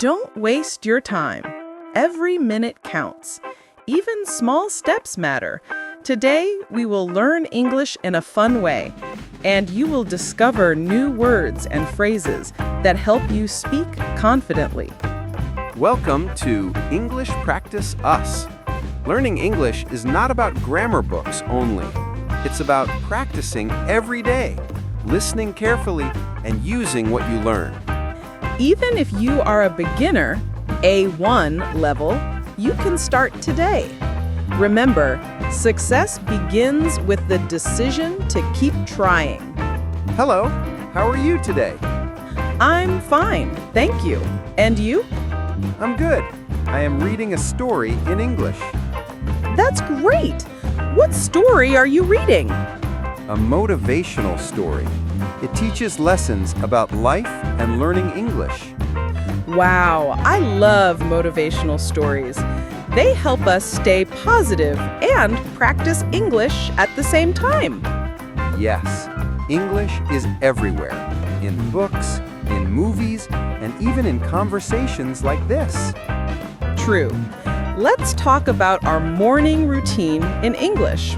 Don't waste your time. Every minute counts. Even small steps matter. Today, we will learn English in a fun way, and you will discover new words and phrases that help you speak confidently. Welcome to English Practice Us. Learning English is not about grammar books only. It's about practicing every day, listening carefully, and using what you learn. Even if you are a beginner, A1 level, you can start today. Remember, success begins with the decision to keep trying. Hello, how are you today? I'm fine, thank you. And you? I'm good. I am reading a story in English. That's great! What story are you reading? A motivational story. It teaches lessons about life and learning English. Wow, I love motivational stories. They help us stay positive and practice English at the same time. Yes, English is everywhere. In books, in movies, and even in conversations like this. True. Let's talk about our morning routine in English.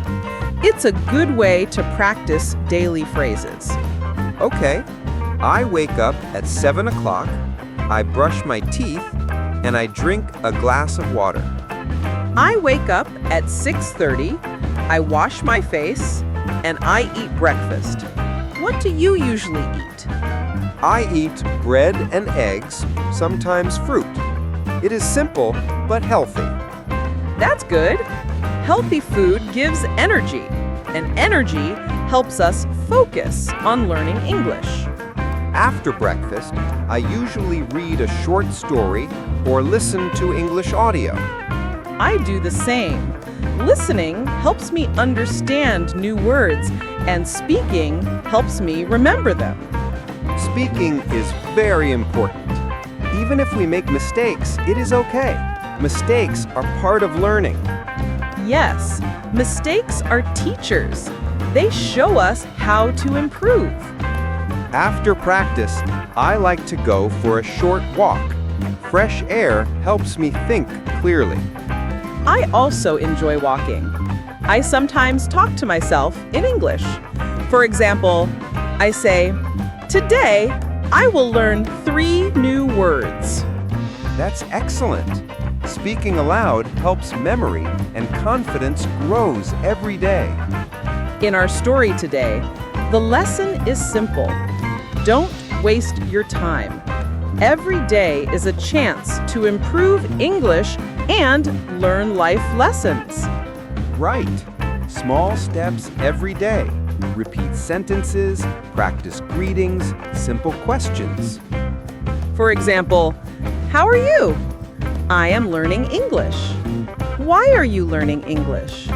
It's a good way to practice daily phrases. Okay, I wake up at 7 o'clock, I brush my teeth, and I drink a glass of water. I wake up at 6:30, I wash my face, and I eat breakfast. What do you usually eat? I eat bread and eggs, sometimes fruit. It is simple but healthy. That's good. Healthy food gives energy, and energy helps us focus on learning English. After breakfast, I usually read a short story or listen to English audio. I do the same. Listening helps me understand new words, and speaking helps me remember them. Speaking is very important. Even if we make mistakes, it is okay. Mistakes are part of learning. Yes, mistakes are teachers. They show us how to improve. After practice, I like to go for a short walk. Fresh air helps me think clearly. I also enjoy walking. I sometimes talk to myself in English. For example, I say, "Today, I will learn 3 new words." That's excellent. Speaking aloud helps memory and confidence grows every day. In our story today, the lesson is simple. Don't waste your time. Every day is a chance to improve English and learn life lessons. Right. Small steps every day. Repeat sentences, practice greetings, simple questions. For example, how are you? I am learning English. Why are you learning English?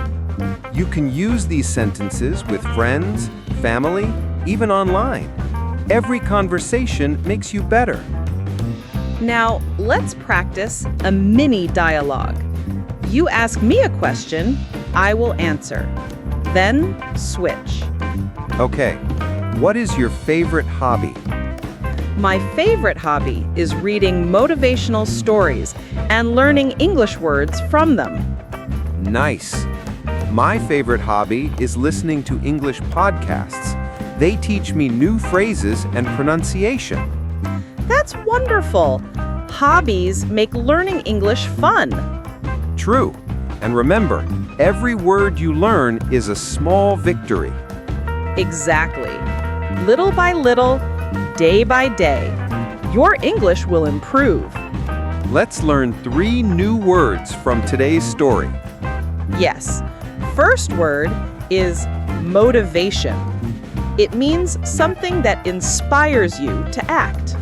You can use these sentences with friends, family, even online. Every conversation makes you better. Now, let's practice a mini dialogue. You ask me a question, I will answer. Then switch. Okay, what is your favorite hobby? My favorite hobby is reading motivational stories and learning English words from them. Nice. My favorite hobby is listening to English podcasts. They teach me new phrases and pronunciation. That's wonderful. Hobbies make learning English fun. True. And remember, every word you learn is a small victory. Exactly. Little by little, day by day, your English will improve. Let's learn 3 new words from today's story. Yes. First word is motivation. It means something that inspires you to act.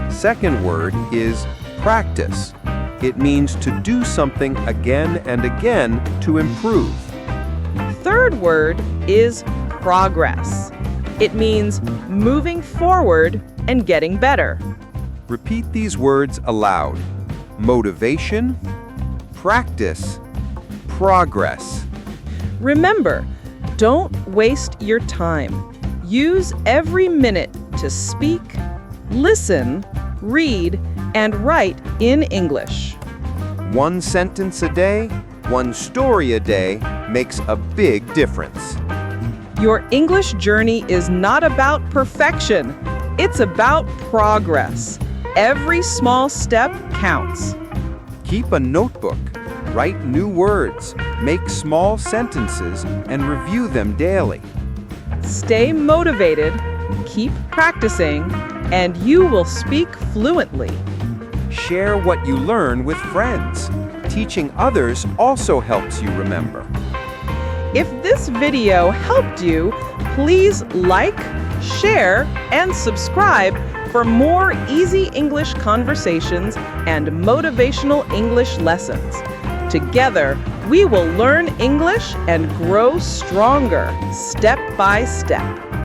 Second word is practice. It means to do something again and again to improve. Third word is progress. It means moving forward and getting better. Repeat these words aloud. Motivation, practice, progress. Remember, don't waste your time. Use every minute to speak, listen, read, and write in English. One sentence a day, one story a day makes a big difference. Your English journey is not about perfection. It's about progress. Every small step counts. Keep a notebook. Write new words, make small sentences, and review them daily. Stay motivated, keep practicing, and you will speak fluently. Share what you learn with friends. Teaching others also helps you remember. If this video helped you, please like, share, and subscribe for more easy English conversations and motivational English lessons. Together, we will learn English and grow stronger, step by step.